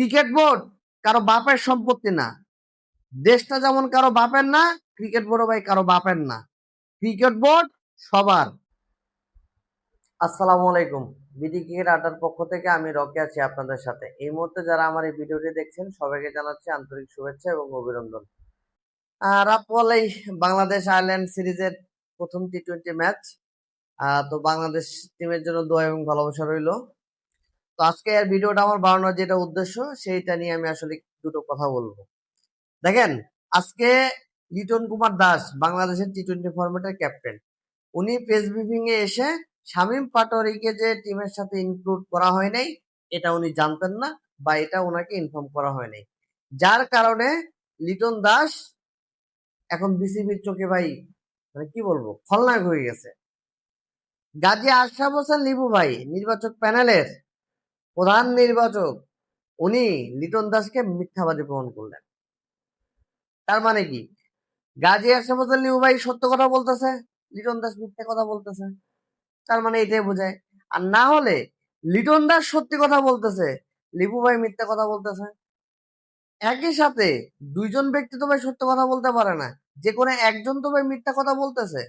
Cricket board কারো বাপের সম্পত্তি না। দেশটা যেমন কারো বাপের না, ক্রিকেট বোর্ডও ভাই কারো বাপের না। ক্রিকেট বোর্ড সবার। আসসালামু আলাইকুম। বিডি ক্রিকেট আড্ডার পক্ষ থেকে আমি রকি আছি আপনাদের সাথে। এই মুহূর্তে যারা আমার এই ভিডিওটি দেখছেন সবাইকে জানাচ্ছি আন্তরিক শুভেচ্ছা এবং অভিনন্দন। রাত পড়লেই বাংলাদেশ আয়ারল্যান্ড সিরিজের প্রথম টি-20 ম্যাচ। তো বাংলাদেশ টিমের জন্য দোয়া এবং ভালোবাসা রইল। তো আজকে আর ভিডিওটা আমার বানানোর যেটা উদ্দেশ্য সেইটা নিয়ে আমি আসলে দুটো কথা বলবো। দেখেন, আজকে লিটন কুমার দাস বাংলাদেশের টি-20 ফরম্যাটের ক্যাপ্টেন। উনি প্রেস ব্রিফিং এ এসে শামীম পাটোয়ারিকে যে টিমের সাথে ইনক্লুড করা হয় নাই এটা উনি জানতেন না, বা এটা ওনাকে ইনফর্ম করা হয় নাই, যার কারণে লিটন দাস এখন বিসিবির চোখে ভাই মানে কি বলবো খলনায়ক হয়ে গেছে। গাজী আশরাফ হোসেন লিবু ভাই নির্বাচক প্যানেলের প্রধান নির্বাচক, উনি লিটন দাসকে মিথ্যাবাদী প্রমাণ করলেন। তার মানে কি, গাজী আশরাফ হোসেন লিবু ভাই সত্য কথা বলতেছে, লিটন দাস মিথ্যে কথা বলতেছে। তার মানে এটাই বোঝায়। আর না হলে লিটন দাস সত্যি কথা বলতেছে, লিপু ভাই মিথ্যা কথা বলতেছে। একই সাথে দুইজন ব্যক্তি তো ভাই সত্য কথা বলতে পারে না, যে কোনো একজন তো ভাই মিথ্যা কথা বলতেছে।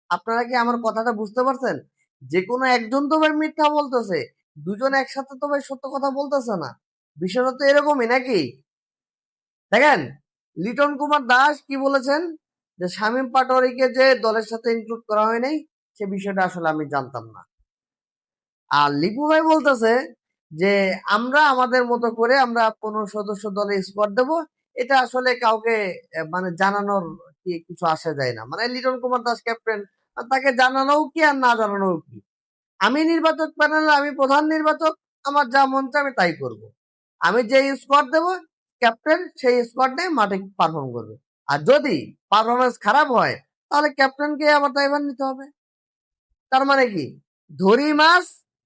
আপনারা কি আমার কথাটা বুঝতে পারছেন? যে কোনো একজন তো ভাই মিথ্যা বলতেছে, দুজন একসাথে তো ভাই সত্য কথা বলতেছে না। বিষয়টা তো এরকমই নাকি? দেখেন, লিটন কুমার দাস কি বলেছেন যে শামীম পাটোয়ারিকে যে দলের সাথে ইনক্লুড করা হয় নাই, সে বিষয়টা আসলে আমি জানতাম না। আর লিপু ভাই বলতেছে যে আমরা আমাদের মতো করে আমরা 15 সদস্য দলে স্কোয়াড দেব। এটা আসলে কাউকে মানে জানানোর কি কিছু আসে যায় না, মানে লিটন কুমার দাস ক্যাপ্টেন, তাকে জানানো কি আর না জানানো কি। আমি নির্বাচক প্যানেলে আমি প্রধান নির্বাচক, আমার যা মন চায় আমি তাই করব। আমি যে স্কোয়াড দেব, ক্যাপ্টেন সেই স্কোয়াড নিয়ে মাঠে পারফর্ম করবে। আর যদি পারফরমেন্স খারাপ হয় তাহলে ক্যাপ্টেনকে আবার দায়ভার নিতে হবে। তার মানে কি, ধরি মাছ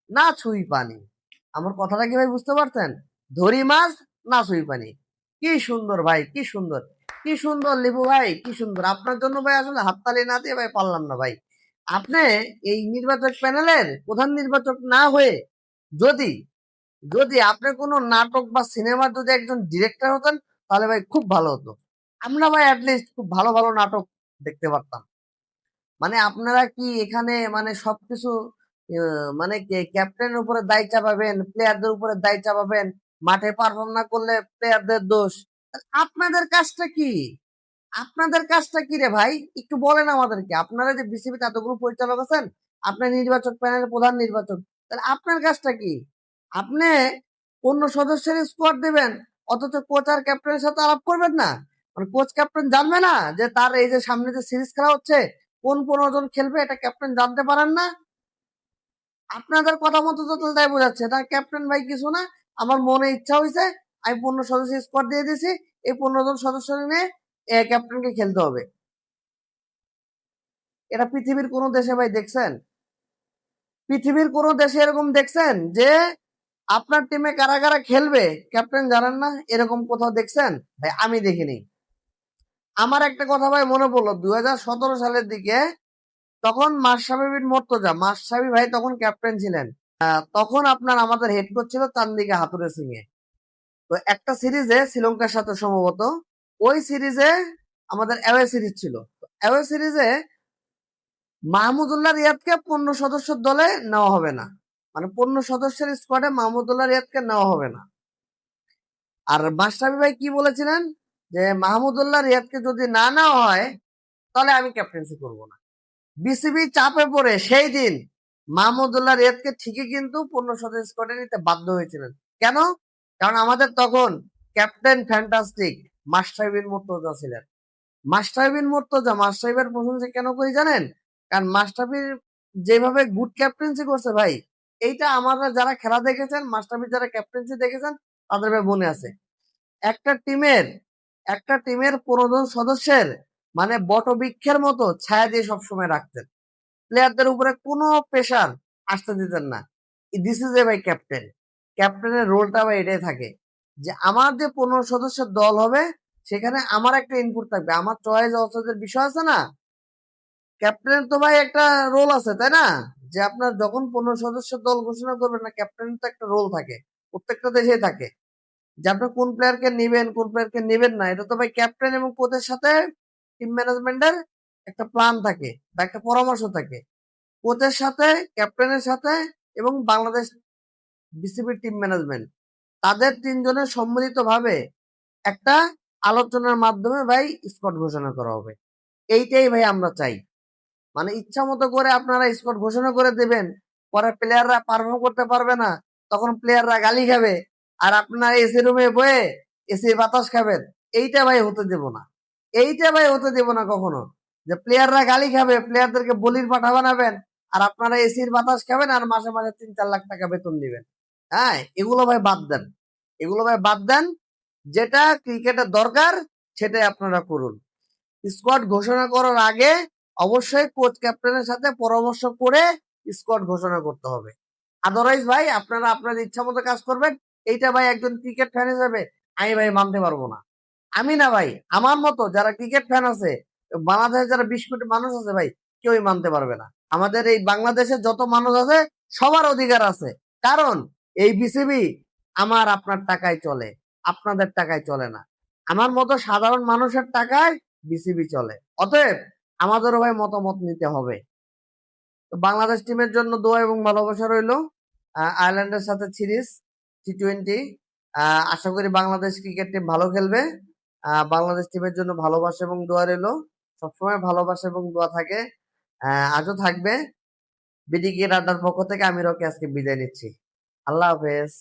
না ছুঁই পানি। আমার কথাটা কি ভাই বুঝতে পারছেন? ধরি মাছ না ছুঁই পানি। কি সুন্দর ভাই, কি সুন্দর, কি সুন্দর লিপু ভাই, কি সুন্দর। আপনার জন্য ভাই আসলে হাততালি না দিয়ে ভাই পারলাম না ভাই। আপনি এই নির্বাচক প্যানেলের প্রধান নির্বাচক না হয়ে যদি যদি আপনি কোনো নাটক বা সিনেমার যদি একজন ডিরেক্টর হতেন তাহলে ভাই খুব ভালো হতো। আমরা ভাই অ্যাটলিস্ট খুব ভালো ভালো নাটক দেখতে পারতাম। মানে আপনারা কি এখানে মানে সবকিছু মানে ক্যাপ্টেনের উপরে দায় চাপাবেন, প্লেয়ারদের উপরে দায় চাপাবেন, মাঠে পারফর্ম না করলে প্লেয়ারদের দোষ। আপনাদের কাজটা কি? আপনাদের কাজটা কি রে ভাই? একটু বলেন আমাদেরকে। আপনারা যে বিসিবিতে এতগুলো পরিচালক আছেন, আপনি নির্বাচক প্যানেলের প্রধান নির্বাচক, তাহলে আপনার কাজটা কি? আপনি অন্য সদস্যের স্কোয়াড দিবেন, অথচ কোচ আর ক্যাপ্টেনের সাথে আলাপ করবেন না। মানে কোচ ক্যাপ্টেন জানবে না যে তার এই যে সামনে যে সিরিজ খেলা হচ্ছে কোন 15 জন খেলবে, এটা ক্যাপ্টেন জানতে পারেন না। আপনাদের কথা মতো তো তাই বোঝাচ্ছে তার ক্যাপ্টেন ভাই কিছু না, আমার মনে ইচ্ছা হয়েছে আমি 15 সদস্য স্কোয়াড দিয়ে দিয়েছি, এই 15 জন সদস্য নিয়ে ক্যাপ্টেনকে খেলতে হবে। এটা পৃথিবীর কোন দেশে ভাই দেখছেন? পৃথিবীর কোন দেশে এরকম দেখছেন যে আপনার টিমে কারা কারা খেলবে ক্যাপ্টেন জানেন না? এরকম কোথাও দেখছেন? ভাই আমি দেখিনি। আমার একটা কথা ভাই মনে পড়লো, 2017 সালের দিকে, তখন মাশরাফি বিন মুর্তজা, মাশরাফি ভাই তখন ক্যাপ্টেন ছিলেন। তখন আপনার আমাদের হেড কোচ ছিল চান্দিকা হাতুরে সিং এ। তো একটা সিরিজে শ্রীলঙ্কার সাথে সম্ভবত, ওই সিরিজে আমাদের অ্যাওয়ে সিরিজ ছিল। অ্যাওয়ে সিরিজে মাহমুদুল্লাহ রিয়াদকে 15 সদস্যের দলে নেওয়া হবে না, মানে 15 সদস্যের স্কোয়াডে মাহমুদুল্লাহ রিয়াদকে নেওয়া হবে না। আর মাশরাফি ভাই কি বলেছিলেন যে মাহমুদুল্লাহ রিয়াদকে যদি না নেওয়া হয় তাহলে আমি ক্যাপ্টেন্সি করব না। বিসিবি চাপে পড়ে সেই দিন মাহমুদুল্লাহ রিয়াদকে ঠিকই কিন্তু 15 সদস্য স্কোয়াডে নিতে বাধ্য হয়েছিলেন। কেন? কারণ আমাদের তখন ক্যাপ্টেন ফ্যান্টাস্টিক মাশরাফি বিন মুর্তজা ছিলেন। মাশরাফি বিন মুর্তজা, মাশরাফির প্রশংসা কেন করি জানেন? কারণ মাশরাফির যেভাবে গুড ক্যাপ্টেন্সি করছে ভাই, এইটা আমরা যারা খেলা দেখেছেন, মাশরাফির যারা ক্যাপ্টেন্সি দেখেছেন তাদের ভাই মনে আছে। একটা টিমের একটা টিমের 15 জন সদস্যের মানে বটবৃক্ষের মতো ছায়া দিয়ে সবসময় রাখতেন। প্লেয়ারদের উপরে কোনো প্রেশার আসতে দিতেন না। দিস ইজ এ ভাই ক্যাপ্টেন। ক্যাপ্টেনের রোলটা ভাই এটাই থাকে যে আমার যে 15 সদস্যের দল হবে সেখানে আমার একটা ইনপুট থাকবে, আমার চয়েস অচয়েসের বিষয় আছে না। ক্যাপ্টেনের তো ভাই একটা রোল আছে তাই না? যে আপনার যখন 15 সদস্যের দল ঘোষণা করবেন না, ক্যাপ্টেনের তো একটা রোল থাকে, প্রত্যেকটা দেশেই থাকে। যে আপনি কোন প্লেয়ারকে নিবেন কোন প্লেয়ারকে নিবেন না, এটা তো ভাই ক্যাপ্টেন এবং কোচের সাথে টিম ম্যানেজমেন্টের একটা প্ল্যান থাকে বা একটা পরামর্শ থাকে। কোচের সাথে, ক্যাপ্টেনের সাথে এবং বাংলাদেশ বিসিবির টিম ম্যানেজমেন্ট, তাদের তিনজনের সম্মিলিতভাবে একটা আলোচনার মাধ্যমে ভাই স্কোয়াড ঘোষণা করা হবে। এইটাই ভাই আমরা চাই। মানে ইচ্ছা মতো করে আপনারা স্কোয়াড ঘোষণা করে দেবেন, পরে প্লেয়াররা পারফর্ম করতে পারবে না, তখন প্লেয়াররা গালি খাবে, আর আপনারা এসি রুমে বয়ে এসির বাতাস খাবেন। এইটা ভাই হতে দেব না। এইটা ভাই হতে দেব না কখনো, যে প্লেয়াররা গালি খাবে, প্লেয়ারদেরকে বলির পাঠা বানাবেন, আর আপনারা এসির বাতাস খাবেন আর মাসে মাসে 3-4 লাখ টাকা বেতন দিবেন। হ্যাঁ, এগুলো ভাই বাদ দেন। এগুলো ভাই বাদ দেন। যেটা ক্রিকেটের দরকার সেটাই আপনারা করুন। স্কোয়াড ঘোষণা করার আগে অবশ্যই কোচ ক্যাপ্টেনের সাথে পরামর্শ করে স্কোয়াড ঘোষণা করতে হবে। আদারওয়াইজ ভাই আপনারা আপনাদের ইচ্ছা মতো কাজ করবেন। এইটা ভাই একজন ক্রিকেট ফ্যান হিসেবে আমি ভাই মানতে পারবো না। আমি না ভাই, আমার মতো যারা ক্রিকেট ফ্যান আছে, বাংলাদেশে যারা 20 কোটি মানুষ আছে ভাই, কেউই মানতে পারবে না। আমাদের এই বাংলাদেশে যত মানুষ আছে সবার অধিকার আছে। কারণ এই বিসিবি আমার আপনার টাকায় চলে, আপনাদের টাকায় চলে না। আমার মতো সাধারণ মানুষের টাকায় বিসিবি চলে। অতএব আমাদেরও ভাই মতামত নিতে হবে। তো বাংলাদেশ টিমের জন্য দোয়া এবং ভালোবাসা রইলো। আয়ারল্যান্ডের সাথে সিরিজ T20, আশা করি বাংলাদেশ ক্রিকেট টিম ভালো খেলবে। বাংলাদেশ টিমের জন্য ভালোবাসা এবং দোয়া রইলো। সবসময় ভালোবাসা এবং দোয়া থাকে, আজও থাকবে। বিডি ক্রিকেট আড্ডার পক্ষ থেকে আমি রকি আজকে বিদায় নিচ্ছি। আল্লাহ হাফেজ।